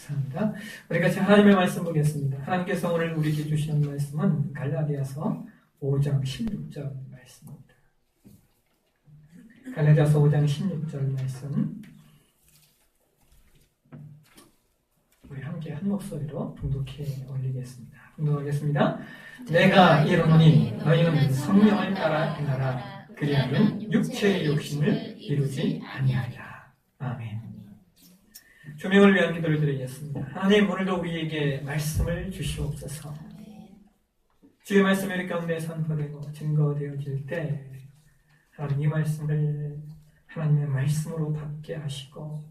감사합니다. 우리 같이 하나님의 말씀 보겠습니다. 하나님께서 오늘 우리에게 주시는 말씀은 갈라디아서 5장 16절 말씀입니다. 갈라디아서 5장 16절 말씀 우리 함께 한 목소리로 봉독해 올리겠습니다. 봉독하겠습니다. 내가 이르노니 너희는 성령을 따라 행하라. 그리하면 육체의 욕심을 이루지 아니하리라. 아멘. 조명을 위한 기도를 드리겠습니다. 하나님, 오늘도 우리에게 말씀을 주시옵소서. 주의 말씀이 우리 가운데 선포되고 증거되어질 때 하나님 이 말씀을 하나님의 말씀으로 받게 하시고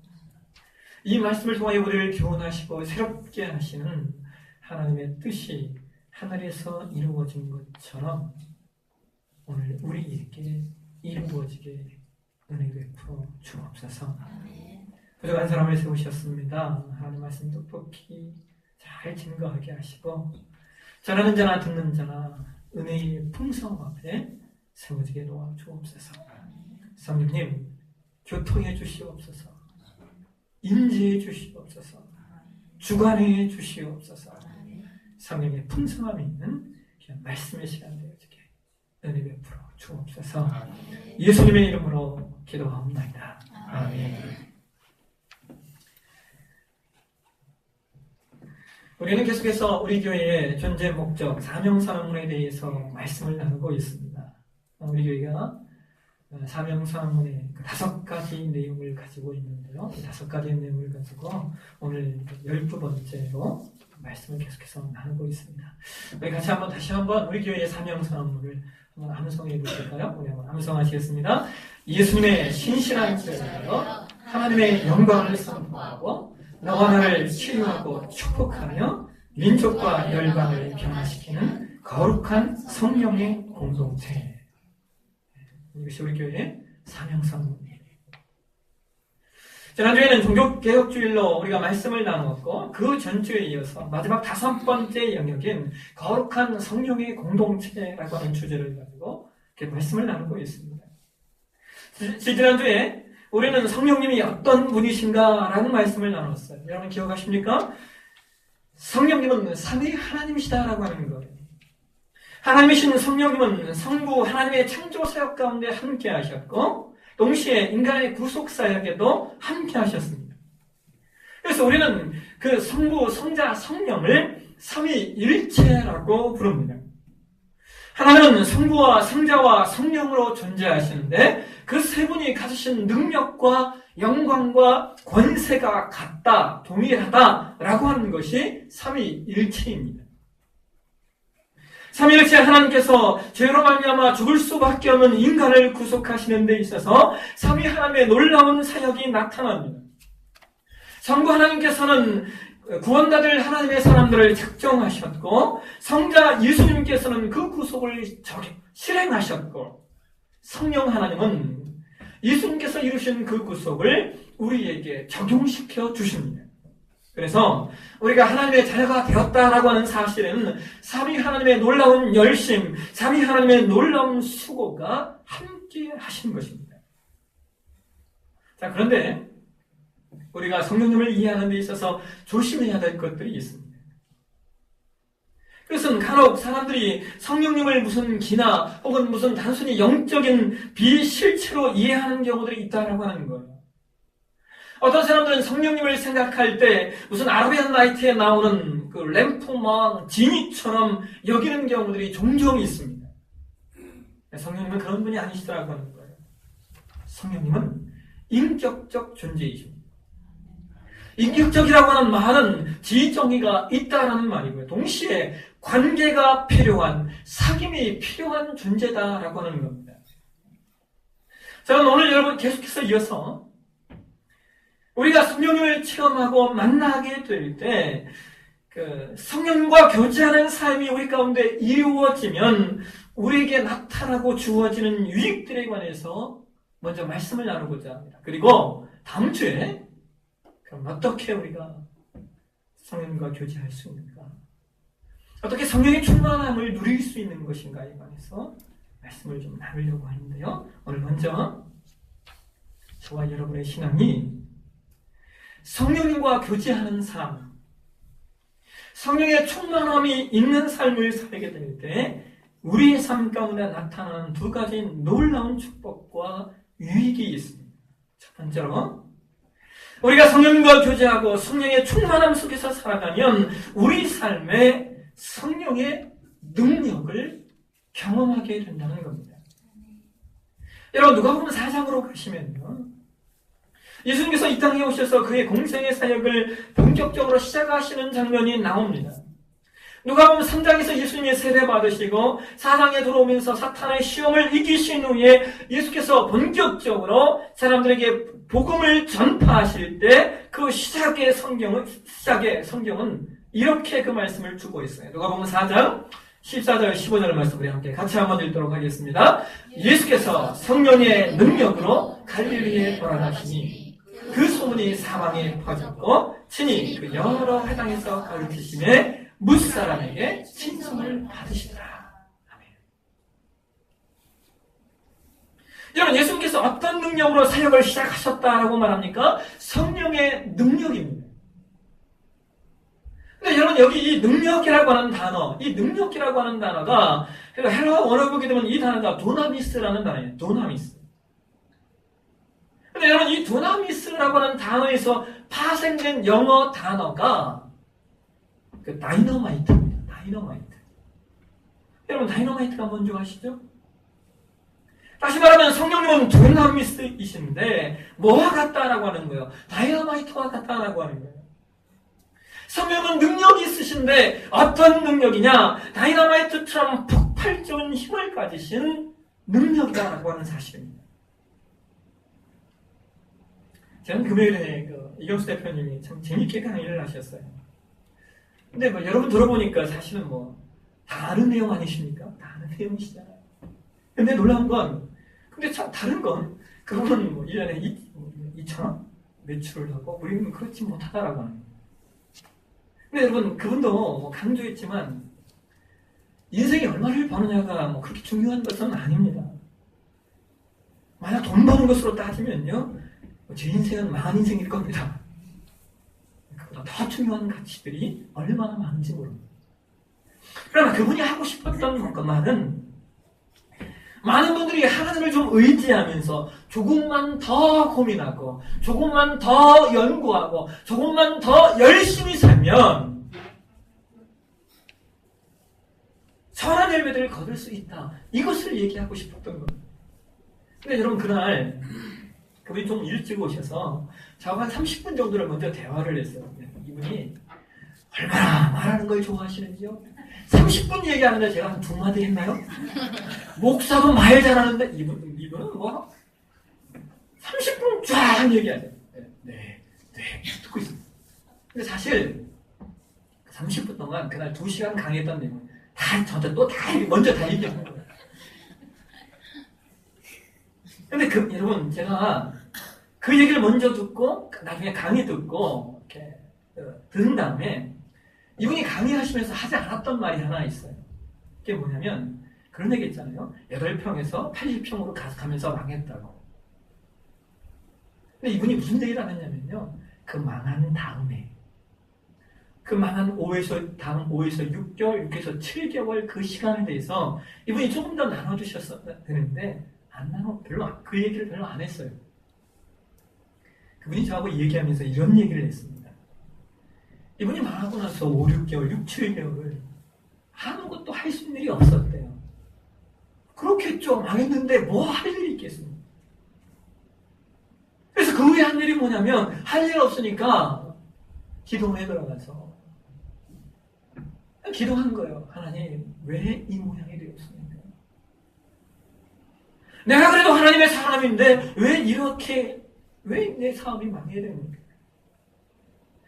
이 말씀을 통하여 우리를 교훈하시고 새롭게 하시는 하나님의 뜻이 하늘에서 이루어진 것처럼 오늘 우리에게 이루어지게 은혜 베풀어 주옵소서. 부족한 사람을 세우셨습니다. 하나님 말씀 똑똑히 잘 증거하게 하시고 전하는 자나 듣는 자나 은혜의 풍성 앞에 세워지게 도와주옵소서. 성령님 교통해 주시옵소서. 인지해 주시옵소서. 주관해 주시옵소서. 성령의 풍성함이 있는 말씀의 시간 되어지게 은혜 베풀어 주옵소서. 예수님의 이름으로 기도하옵나이다. 아멘. 우리는 계속해서 우리 교회의 존재 목적, 사명선언문에 대해서 말씀을 나누고 있습니다. 우리 교회가 사명선언문의 5가지 내용을 가지고 있는데요. 이 5가지 내용을 가지고 오늘 12번째로 말씀을 계속해서 나누고 있습니다. 우리 같이 다시 한번 우리 교회의 사명선언문을 한번 암송해 보실까요? 우리 한번 암송하시겠습니다. 예수님의 신실한 제자여 하나님의 영광을 선포하고 너와 나를 치유하고 축복하며 민족과 열방을 변화시키는 거룩한 성령의 공동체. 이것이 우리 교회의 사명선언문이에요. 지난주에는 종교개혁주일로 우리가 말씀을 나누었고 그 전주에 이어서 마지막 5번째 영역인 거룩한 성령의 공동체라고 하는 주제를 가지고 이렇게 말씀을 나누고 있습니다. 지난주에 우리는 성령님이 어떤 분이신가라는 말씀을 나눴어요. 여러분 기억하십니까? 성령님은 삼위 하나님이시다라고 하는 거예요. 하나님이신 성령님은 성부 하나님의 창조 사역 가운데 함께 하셨고 동시에 인간의 구속 사역에도 함께 하셨습니다. 그래서 우리는 그 성부, 성자, 성령을 삼위일체라고 부릅니다. 하나님은 성부와 성자와 성령으로 존재하시는데 그 세 분이 가지신 능력과 영광과 권세가 같다, 동일하다라고 하는 것이 삼위일체입니다. 삼위일체 하나님께서 죄로 말미암아 죽을 수밖에 없는 인간을 구속하시는 데 있어서 삼위 하나님의 놀라운 사역이 나타납니다. 성부 하나님께서는 구원받을 하나님의 사람들을 작정하셨고 성자 예수님께서는 그 구속을 실행하셨고 성령 하나님은 예수님께서 이루신 그 구속을 우리에게 적용시켜 주십니다. 그래서 우리가 하나님의 자녀가 되었다라고 하는 사실은 삼위 하나님의 놀라운 열심, 삼위 하나님의 놀라운 수고가 함께 하신 것입니다. 자, 그런데 우리가 성령님을 이해하는 데 있어서 조심해야 될 것들이 있습니다. 그것은 간혹 사람들이 성령님을 무슨 기나 혹은 무슨 단순히 영적인 비실체로 이해하는 경우들이 있다라고 하는 거예요. 어떤 사람들은 성령님을 생각할 때 무슨 아라비안 나이트에 나오는 그 램프망, 지니처럼 여기는 경우들이 종종 있습니다. 성령님은 그런 분이 아니시더라고 하는 거예요. 성령님은 인격적 존재이십니다. 인격적이라고 하는 말은 지정의가 있다라는 말이고요. 동시에 관계가 필요한, 사귐이 필요한 존재다라고 하는 겁니다. 저는 오늘 여러분 계속해서 이어서 우리가 성령님을 체험하고 만나게 될 때 그 성령님과 교제하는 삶이 우리 가운데 이루어지면 우리에게 나타나고 주어지는 유익들에 관해서 먼저 말씀을 나누고자 합니다. 그리고 다음 주에 그럼 어떻게 우리가 성령님과 교제할 수 있는가? 어떻게 성령의 충만함을 누릴 수 있는 것인가에 관해서 말씀을 좀 나누려고 하는데요. 오늘 먼저 저와 여러분의 신앙이 성령님과 교제하는 삶, 성령의 충만함이 있는 삶을 살게 될 때 우리의 삶 가운데 나타나는 두 가지 놀라운 축복과 유익이 있습니다. 첫 번째로 우리가 성령님과 교제하고 성령의 충만함 속에서 살아가면 우리 삶에 성령의 능력을 경험하게 된다는 겁니다. 여러분 누가복음 4장으로 가시면요, 예수님께서 이 땅에 오셔서 그의 공생의 사역을 본격적으로 시작하시는 장면이 나옵니다. 누가복음 3장에서 예수님이 세례받으시고 4장에 들어오면서 사탄의 시험을 이기신 후에 예수께서 본격적으로 사람들에게 복음을 전파하실 때 그 시작의 성경은 이렇게 그 말씀을 주고 있어요. 누가복음 4장 14절 15절 말씀 우리 함께 같이 한번 읽도록 하겠습니다. 예수께서 성령의 능력으로 갈릴리에 돌아가시니 그 소문이 사방에 퍼졌고 친히 그 여러 회당에서 가르치심에 무사람에게 칭송을 받으시더라. 아멘. 여러분 예수님께서 어떤 능력으로 사역을 시작하셨다라고 말합니까? 성령의 능력입니다. 근데 여러분 여기 이 능력이라고 하는 단어, 이 능력이라고 하는 단어가 헬라 원어를 보게 되면 이 단어가 도나미스라는 단어예요. 도나미스. 근데 여러분 이 도나미스라고 하는 단어에서 파생된 영어 단어가 그 다이너마이트입니다. 다이너마이트. 여러분 다이너마이트가 뭔지 아시죠? 다시 말하면 성령님은 도나미스이신데 뭐와 같다라고 하는 거예요? 다이너마이트와 같다라고 하는 거예요. 성령은 능력이 있으신데 어떤 능력이냐? 다이너마이트처럼 폭발적인 힘을 가지신 능력이다라고 하는 사실입니다. 저는 금요일에 이경수 대표님이 참 재밌게 강의를 하셨어요. 근데 여러분 들어보니까 사실은 다 아는 내용 아니십니까? 다 아는 내용이시잖아요. 근데 놀라운 건, 근데 참 다른 건, 그거는 1년에 2,000원 매출을 하고, 우리는 그렇지 못하다라고 하는 거예요. 근데 여러분, 그분도 강조했지만, 인생이 얼마를 버느냐가 그렇게 중요한 것은 아닙니다. 만약 돈 버는 것으로 따지면요, 제 인생은 망한 인생일 겁니다. 그보다 더 중요한 가치들이 얼마나 많은지 모릅니다. 그러나 그분이 하고 싶었던 말은 많은 분들이 하나님을 좀 의지하면서 조금만 더 고민하고 조금만 더 연구하고 조금만 더 열심히 살면 선한 열매들을 거둘 수 있다. 이것을 얘기하고 싶었던 겁니다. 근데 여러분 그날 그분이 좀 일찍 오셔서 저하고 한 30분 정도를 먼저 대화를 했어요. 이분이 얼마나 말하는 걸 좋아하시는지요? 30분 얘기하는데 제가 한 2마디 했나요? 목사도 말 잘하는데 이분은 30분 쫙 얘기하죠. 네, 듣고 있습니다. 근데 사실 30분 동안 그날 2시간 강의했던 내용 다 저한테 먼저 다 얘기하는 거예요. 근데 여러분 제가 그 얘기를 먼저 듣고 나중에 강의 듣고 이렇게 들은 다음에 이분이 강의하시면서 하지 않았던 말이 하나 있어요. 그게 뭐냐면 그런 얘기 있잖아요. 8평에서 80평으로 가면서 망했다고. 근데 이분이 무슨 얘기를 하느냐면요. 그 망한 다음에 그 망한 다음 5에서 6개월, 6에서 7개월 그 시간에 대해서 이분이 조금 더 나눠주셨어야 되는데 그 얘기를 별로 안 했어요. 그분이 저하고 얘기하면서 이런 얘기를 했습니다. 이분이 망하고 나서 5, 6개월, 6, 7개월을 아무것도 할 수 있는 일이 없었대요. 그렇겠죠. 망했는데 뭐 할 일이 있겠습니까? 그래서 그 후에 한 일이 뭐냐면 할 일 없으니까 기도원에 들어가서 기도한 거예요. 하나님 왜 이 모양이 되었습니까? 내가 그래도 하나님의 사람인데 왜 내 사업이 망해야 됩니까?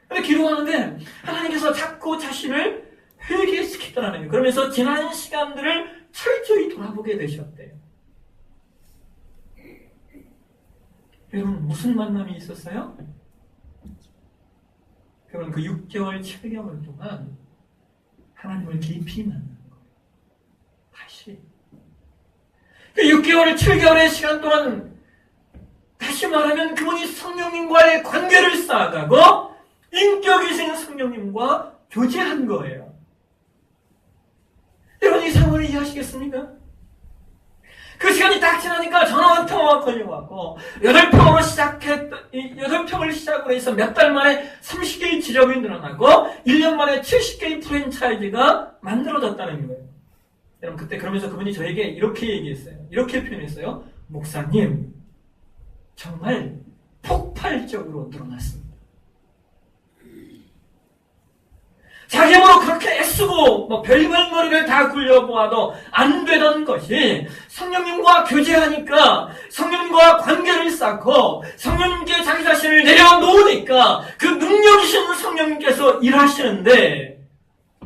근데 기도하는데 하나님께서 자꾸 자신을 회개시키더라는 거예요. 그러면서 지난 시간들을 철저히 돌아보게 되셨대요. 여러분 무슨 만남이 있었어요? 여러분 그 6개월, 7개월 동안 하나님을 깊이 만난 거예요. 다시. 그 6개월, 7개월의 시간 동안 다시 다시 말하면 그분이 성령님과의 관계를 쌓아가고 인격이신 성령님과 교제한 거예요. 여러분 이 상황을 이해하시겠습니까? 그 시간이 딱 지나니까 전화 한 통화가 걸려왔고 8평을 시작으로 해서 몇 달 만에 30개의 지점이 늘어나고 1년 만에 70개의 프랜차이즈가 만들어졌다는 거예요. 여러분 그때 그러면서 그분이 저에게 이렇게 얘기했어요. 이렇게 표현했어요. 목사님 정말 폭발적으로 늘어났습니다. 자기 힘으로 그렇게 애쓰고 별별 머리를 다 굴려보아도 안 되던 것이 성령님과 교제하니까 성령님과 관계를 쌓고 성령님께 자기 자신을 내려놓으니까 그 능력이신 성령님께서 일하시는데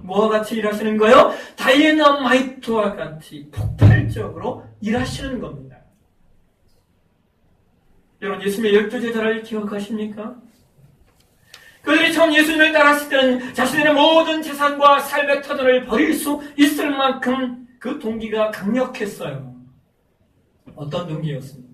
뭐와 같이 일하시는 거예요? 다이너마이트와 같이 폭발적으로 일하시는 겁니다. 여러분 예수님의 12제자를 기억하십니까? 그들이 처음 예수님을 따랐을 때는 자신의 모든 재산과 삶의 터전을 버릴 수 있을 만큼 그 동기가 강력했어요. 어떤 동기였습니까?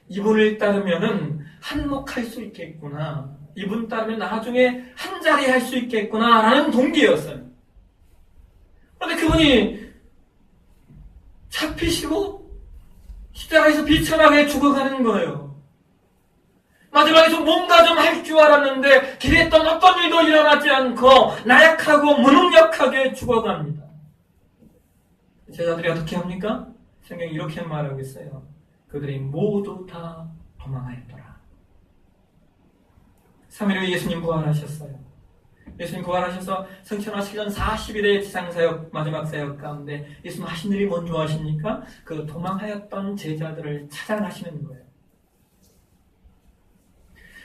이분을 따르면은 한몫할 수 있겠구나. 이분 따르면 나중에 한 자리 할 수 있겠구나 라는 동기였어요. 그런데 그분이 잡히시고 십자가에서 비참하게 죽어가는 거예요. 마지막에 좀 뭔가 좀 할 줄 알았는데 기대했던 어떤 일도 일어나지 않고 나약하고 무능력하게 죽어갑니다. 제자들이 어떻게 합니까? 성경이 이렇게 말하고 있어요. 그들이 모두 다 도망하였더라. 3일 후에 예수님 부활하셨어요. 예수님 부활하셔서 성천하시던 40일의 지상사역, 마지막 사역 가운데 예수님 하신 일이 뭔지 아십니까? 그 도망하였던 제자들을 찾아가시는 거예요.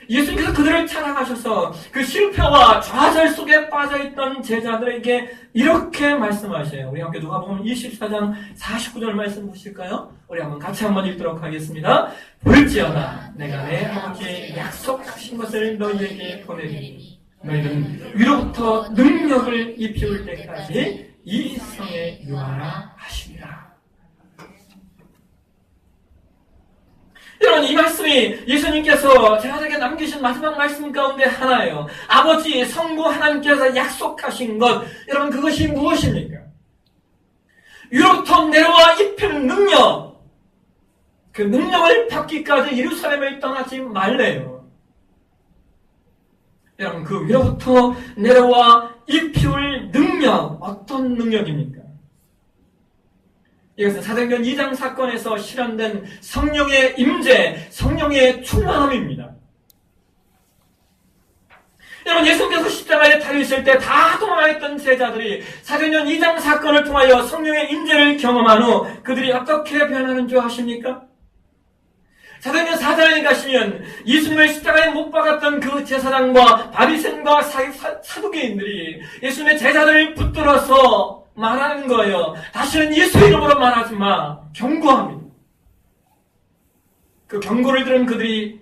예수님께서 그들을 찾아가셔서 그 실패와 좌절 속에 빠져있던 제자들에게 이렇게 말씀하셔요. 우리 함께 누가복음 24장 49절 말씀 보실까요? 우리 같이 한번 읽도록 하겠습니다. 볼지어다 내가 내 아버지의 약속하신 것을 너희에게 보내리니 너희는 위로부터 능력을 입혀올 때까지 이 성에 유하라 하시니라. 여러분 이 말씀이 예수님께서 제자들에게 남기신 마지막 말씀 가운데 하나예요. 아버지 성부 하나님께서 약속하신 것, 여러분 그것이 무엇입니까? 위로부터 내려와 입히는 능력, 그 능력을 받기까지 예루살렘을 떠나지 말래요. 여러분 그 위로부터 내려와 입히올 능력, 어떤 능력입니까? 이것은 사도행전 2장 사건에서 실현된 성령의 임재, 성령의 충만함입니다. 여러분 예수님께서 십자가에 달리실 때 다 도망했던 제자들이 사도행전 2장 사건을 통하여 성령의 임재를 경험한 후 그들이 어떻게 변하는 줄 아십니까? 사도행전 4장에 가시면 예수님을 십자가에 못 박았던 그 제사장과 바리새인과 사두개인들이 예수님의 제자들을 붙들어서 말하는 거예요. 다시는 예수 이름으로 말하지 마. 경고합니다. 그 경고를 들은 그들이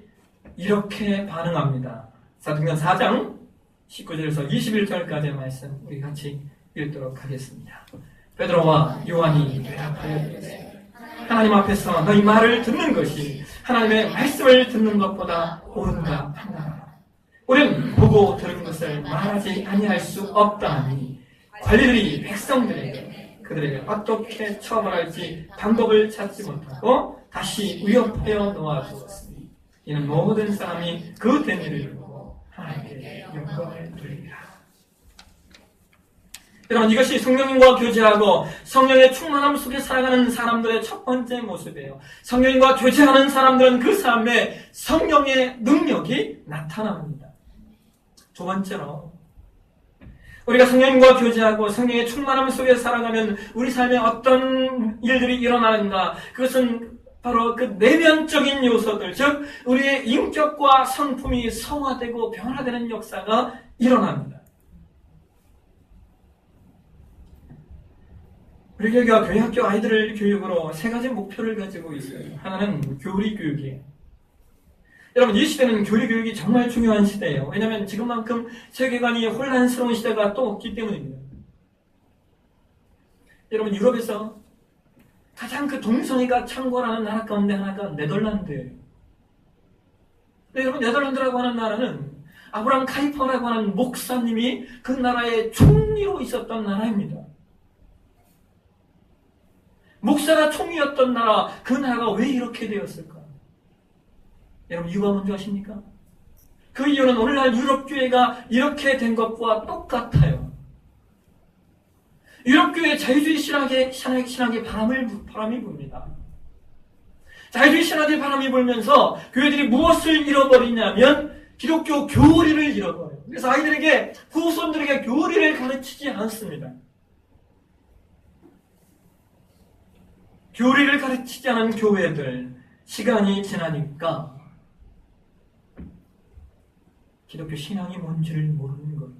이렇게 반응합니다. 사도행전 4장 19절에서 21절까지의 말씀 우리 같이 읽도록 하겠습니다. 베드로와 요한이 대답하여 이르되 하나님 앞에서 너희 말을 듣는 것이 하나님의 말씀을 듣는 것보다 옳은가 판단하라. 우리는 보고 들은 것을 말하지 아니할 수 없다 하니 관리들이 백성들에게 그들에게 어떻게 처벌할지 방법을 찾지 못하고 다시 위협하여 놓아주었으니 이는 모든 사람이 그 된 일을 보고 하나님께 영광을 돌리리라. 여러분 이것이 성령님과 교제하고 성령의 충만함 속에 살아가는 사람들의 첫 번째 모습이에요. 성령님과 교제하는 사람들은 그 삶에 성령의 능력이 나타납니다. 두 번째로 우리가 성령님과 교제하고 성령의 충만함 속에 살아가면 우리 삶에 어떤 일들이 일어나는가? 그것은 바로 그 내면적인 요소들, 즉 우리의 인격과 성품이 성화되고 변화되는 역사가 일어납니다. 우리 교회가 교회학교 아이들 교육으로 세 가지 목표를 가지고 있어요. 하나는 교리 교육이에요. 여러분 이 시대는 교리 교육이 정말 중요한 시대예요. 왜냐하면 지금만큼 세계관이 혼란스러운 시대가 또 없기 때문입니다. 여러분 유럽에서 가장 그 동성애가 창궐하는 나라 가운데 하나가 네덜란드예요. 근데 여러분, 네덜란드라고 하는 나라는 아브라함 카이퍼라고 하는 목사님이 그 나라의 총리로 있었던 나라입니다. 목사가 총리였던 나라, 그 나라가 왜 이렇게 되었을까? 여러분, 이유가 뭔지 아십니까? 그 이유는 오늘날 유럽교회가 이렇게 된 것과 똑같아요. 유럽교회 자유주의 신학의 바람이 붑니다. 자유주의 신학의 바람이 불면서 교회들이 무엇을 잃어버리냐면 기독교 교리를 잃어버려요. 그래서 아이들에게, 후손들에게 교리를 가르치지 않습니다. 교리를 가르치지 않은 교회들, 시간이 지나니까 기독교 신앙이 뭔지를 모르는 것.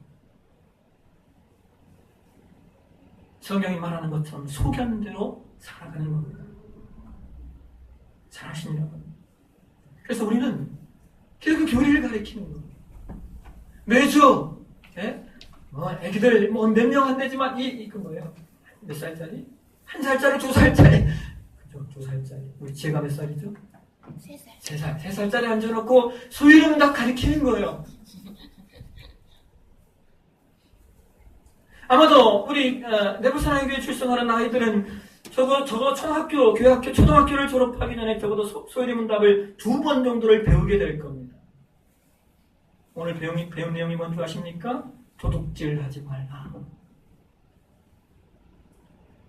성경이 말하는 것처럼 소견대로 살아가는 겁니다. 잘 아십니까? 그래서 우리는 기독교 교리를 가르치는 겁니다. 매주, 애기들 몇 명 안 되지만, 그 뭐예요? 몇 살짜리? 1살짜리, 2살짜리. 그죠, 2살짜리. 우리 지혜가 몇 살이죠? 3살. 3살짜리 앉아놓고 소이름 다 가르치는 거예요. 아마도 우리 내부사랑교회 출석하는 아이들은 저거 초등학교, 교회학교, 초등학교를 졸업하기 전에 적어도 소이름답을 2번 정도를 배우게 될 겁니다. 오늘 배운 내용이 뭔지 아십니까? 도둑질 하지 말라.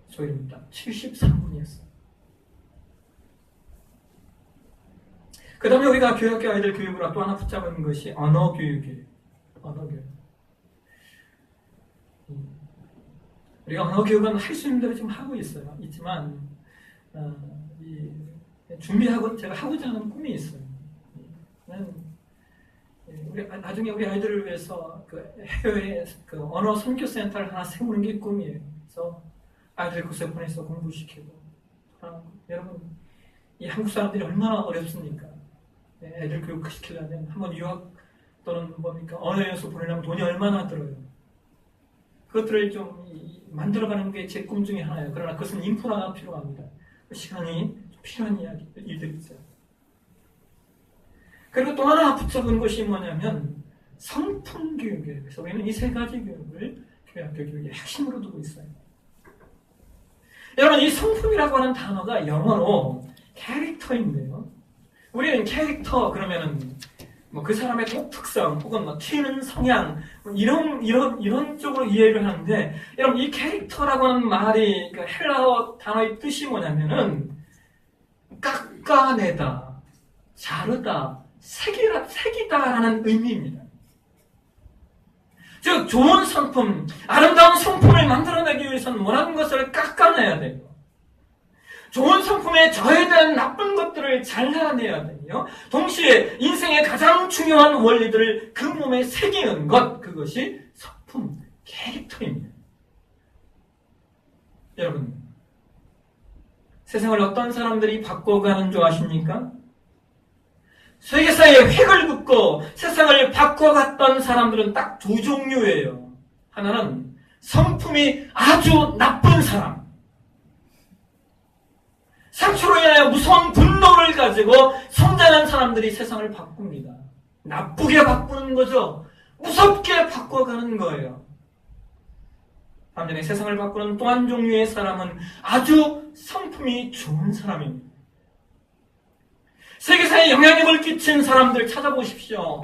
소이름답 73분이었어요. 그 다음에 우리가 교회학교 아이들 교육으로 또 하나 붙잡은 것이 언어교육이에요. 언어교육. 우리가 언어교육은 할 수 있는 대로 지금 하고 있지만, 준비하고, 제가 하고자 하는 꿈이 있어요. 나중에 우리 아이들을 위해서 해외에 언어 선교센터를 하나 세우는 게 꿈이에요. 그래서 아이들 그곳에 보내서 공부시키고. 여러분, 이 한국 사람들이 얼마나 어렵습니까? 애들 교육 시키려면 한번 유학 또는 언어 연수 보내려면 돈이 얼마나 들어요. 그것들을 좀 만들어가는 게 제 꿈 중에 하나예요. 그러나 그것은 인프라가 필요합니다. 시간이 필요한 일들이죠. 그리고 또 하나 붙잡은 것이 뭐냐면 성품 교육이에요. 그래서 우리는 이 3가지 교육을 교회학교 교육의 핵심으로 두고 있어요. 여러분, 이 성품이라고 하는 단어가 영어로 캐릭터인데요. 우리는 캐릭터 그러면은 그 사람의 특성 혹은 튀는 성향 이런 쪽으로 이해를 하는데, 여러분, 이 캐릭터라고 하는 말이 헬라어 단어의 뜻이 뭐냐면은 깎아내다, 자르다, 색이다라는 의미입니다. 즉 좋은 성품, 아름다운 성품을 만들어내기 위해서는 모든 것을 깎아내야 돼요. 좋은 성품에 저해된 나쁜 것들을 잘라내야 되며, 동시에 인생의 가장 중요한 원리들을 그 몸에 새기는 것, 그것이 성품, 캐릭터입니다. 여러분, 세상을 어떤 사람들이 바꿔가는 줄 아십니까? 세계사에 획을 긋고 세상을 바꿔갔던 사람들은 딱 2 종류예요. 하나는 성품이 아주 나쁜 사람, 상처로 인하여 무서운 분노를 가지고 성장한 사람들이 세상을 바꿉니다. 나쁘게 바꾸는 거죠. 무섭게 바꿔가는 거예요. 반면에 세상을 바꾸는 또 한 종류의 사람은 아주 성품이 좋은 사람입니다. 세계사에 영향력을 끼친 사람들 찾아보십시오.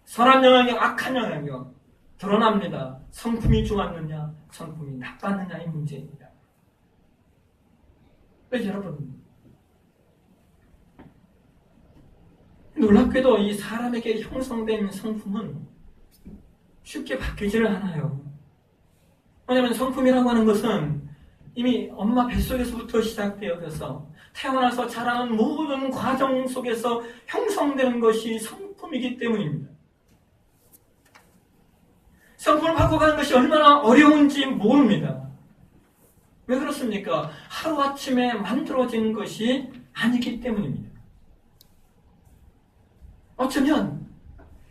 선한 영향력, 악한 영향력 드러납니다. 성품이 좋았느냐, 성품이 나빴느냐의 문제입니다. 여러분, 놀랍게도 이 사람에게 형성된 성품은 쉽게 바뀌지를 않아요. 왜냐하면 성품이라고 하는 것은 이미 엄마 뱃속에서부터 시작되어서 태어나서 자라는 모든 과정 속에서 형성되는 것이 성품이기 때문입니다. 성품을 바꿔가는 것이 얼마나 어려운지 모릅니다. 왜 그렇습니까? 하루아침에 만들어진 것이 아니기 때문입니다. 어쩌면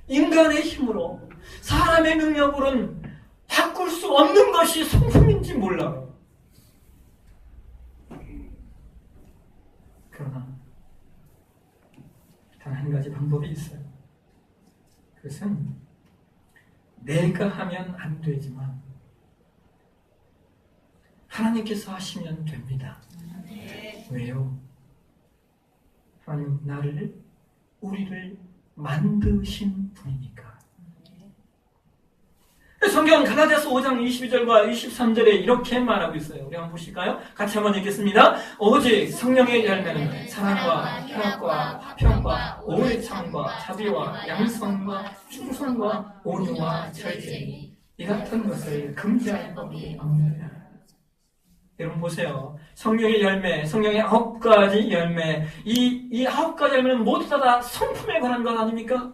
인간의 힘으로, 사람의 능력으로는 바꿀 수 없는 것이 성품인지 몰라요. 그러나 단 한 가지 방법이 있어요. 그것은 내가 하면 안 되지만 하나님께서 하시면 됩니다. 왜요? 하나님 우리를 만드신 분이니까. 성경 갈라디아서 5장 22절과 23절에 이렇게 말하고 있어요. 우리 한번 보실까요? 같이 한번 읽겠습니다. 오직 성령의 열매는 사랑과 평안과 화평과 오래 참과 자비와 양성과 충성과 온유와 절제니 이 같은 것을 금지할 법이 없느니라. 여러분 보세요. 성령의 열매, 성령의 9가지 열매, 이 9가지 열매는 모두 다 성품에 관한 것 아닙니까?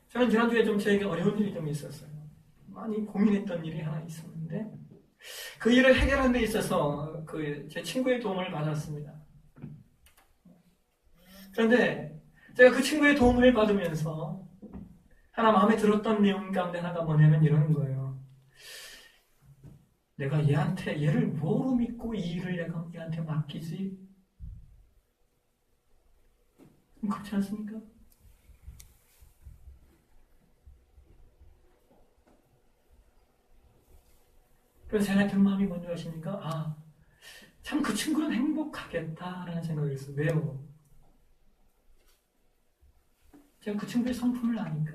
저는 지난주에 좀 저에게 어려운 일이 좀 있었어요. 많이 고민했던 일이 하나 있었는데 그 일을 해결하는 데 있어서 제 친구의 도움을 받았습니다. 그런데 제가 그 친구의 도움을 받으면서 하나 마음에 들었던 내용 가운데 하나가 뭐냐면 이런 거예요. 내가 얘를 뭐로 믿고 이 일을 내가 얘한테 맡기지? 그렇지 않습니까? 그래서 제가 든 마음이 뭔지 아십니까? 참 그 친구는 행복하겠다라는 생각이 있어요. 왜요? 제가 그 친구의 성품을 아니까.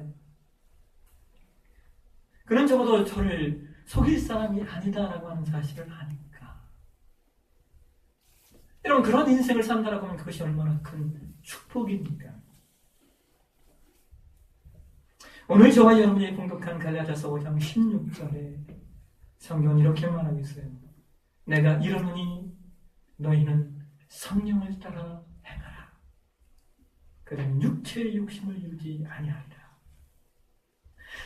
그는 적어도 저를 속일 사람이 아니다라고 하는 사실을 아니까. 여러분, 그런 인생을 산다라고 하면 그것이 얼마나 큰 축복입니까? 오늘 저와 여러분이 봉독한 갈라디아서 5장 16절에 성경은 이렇게 말하고 있어요. 내가 이르노니 너희는 성령을 따라 행하라. 그러면 육체의 욕심을 이루지 아니하리라.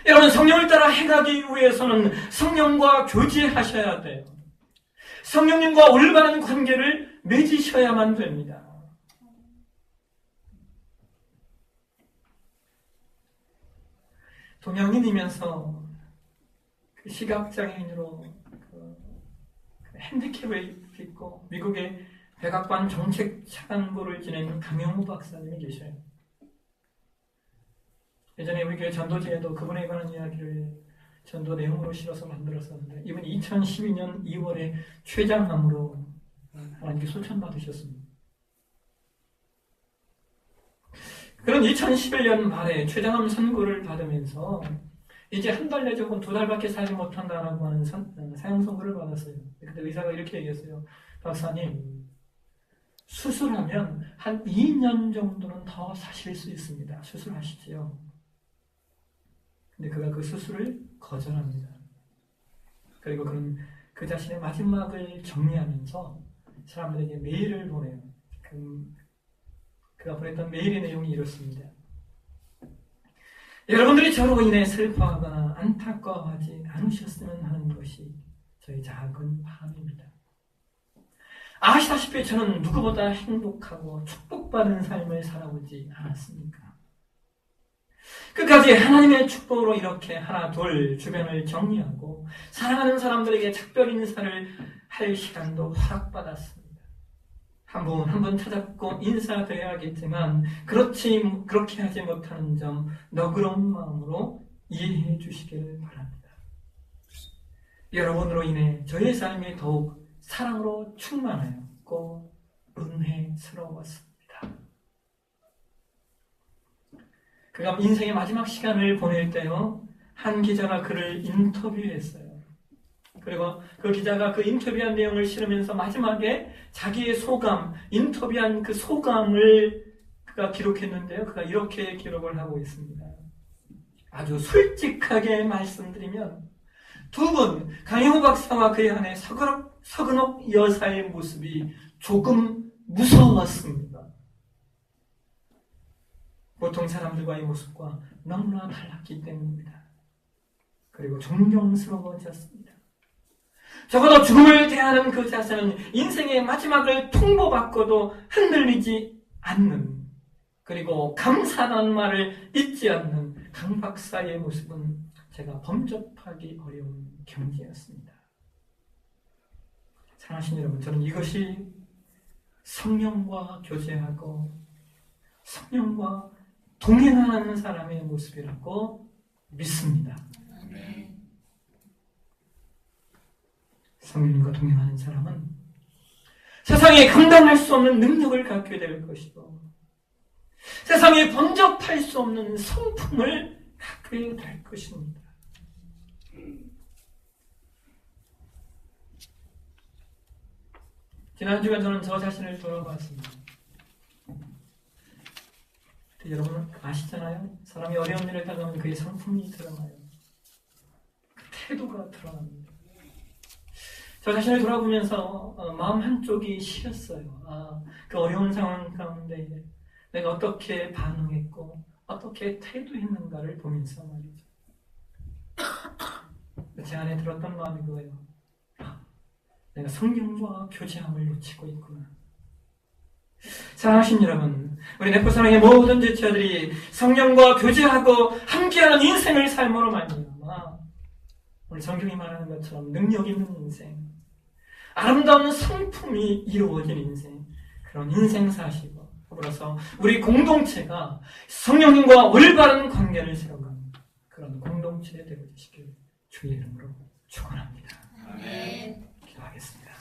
여러분, 성령을 따라 행하기 위해서는 성령과 교제하셔야 돼요. 성령님과 올바른 관계를 맺으셔야만 됩니다. 동양인이면서 시각장애인으로 핸디캡을 입고 미국의 백악관 정책차관보를 지낸 강영우 박사님이 계셔요. 예전에 우리 교회 전도지에도 그분에 관한 이야기를 전도 내용으로 실어서 만들었었는데 이분이 2012년 2월에 췌장암으로 하나님께 소천받으셨습니다. 그런 2011년 말에 췌장암 선고를 받으면서 이제 한 달 내지 혹은 2달밖에 살지 못한다라고 하는 사형 선고를 받았어요. 그때 의사가 이렇게 얘기했어요. 박사님, 수술하면 한 2년 정도는 더 사실 수 있습니다. 수술하시지요. 근데 그가 그 수술을 거절합니다. 그리고 그는 그 자신의 마지막을 정리하면서 사람들에게 메일을 보내요. 그가 보냈던 메일의 내용이 이렇습니다. 여러분들이 저로 인해 슬퍼하거나 안타까워하지 않으셨으면 하는 것이 저희 작은 바람입니다. 아시다시피 저는 누구보다 행복하고 축복받은 삶을 살아오지 않았습니까? 끝까지 하나님의 축복으로 이렇게 하나 둘 주변을 정리하고 사랑하는 사람들에게 작별 인사를 할 시간도 허락받았습니다. 한 분 찾아뵙고 인사드려야겠지만 그렇게 하지 못하는 점 너그러운 마음으로 이해해 주시기를 바랍니다. 여러분으로 인해 저의 삶이 더욱 사랑으로 충만하였고 은혜스러웠습니다. 그가 인생의 마지막 시간을 보낼 때요, 한 기자가 그를 인터뷰했어요. 그리고 그 기자가 그 인터뷰한 내용을 실으면서 마지막에 자기의 소감, 인터뷰한 그 소감을 그가 기록했는데요. 그가 이렇게 기록을 하고 있습니다. 아주 솔직하게 말씀드리면 두 분, 강영우 박사와 그의 아내 서근옥 여사의 모습이 조금 무서웠습니다. 보통 사람들과의 모습과 너무나 달랐기 때문입니다. 그리고 존경스러워졌습니다. 적어도 죽음을 대하는 그 자세는 인생의 마지막을 통보받고도 흔들리지 않는, 그리고 감사하다는 말을 잊지 않는 강 박사의 모습은 제가 범접하기 어려운 경지였습니다. 사랑하신 여러분, 저는 이것이 성령과 교제하고 성령과 동행하는 사람의 모습이라고 믿습니다. 성령님과 동행하는 사람은 세상에 감당할 수 없는 능력을 갖게 될 것이고 세상에 범접할 수 없는 성품을 갖게 될 것입니다. 지난 주간 저는 저 자신을 돌아봤습니다. 여러분 아시잖아요? 사람이 어려운 일을 당하면 그의 성품이 드러나요. 그 태도가 드러납니다. 저 자신을 돌아보면서 마음 한쪽이 시렸어요. 그 어려운 상황 가운데 내가 어떻게 반응했고 어떻게 태도했는가를 보면서 말이죠. 제 안에 들었던 마음이 그거예요. 내가 성령과 교제함을 놓치고 있구나. 사랑하신 여러분, 우리 네포사랑의 모든 지체들이 성령과 교제하고 함께하는 인생을 삶으로 말미암아 오늘 성경이 말하는 것처럼 능력 있는 인생, 아름다운 성품이 이루어진 인생, 그런 인생 사시고 더불어서 우리 공동체가 성령님과 올바른 관계를 세워가는 그런 공동체 되어주시길 주의 이름으로 축원합니다. 아멘. 기도하겠습니다.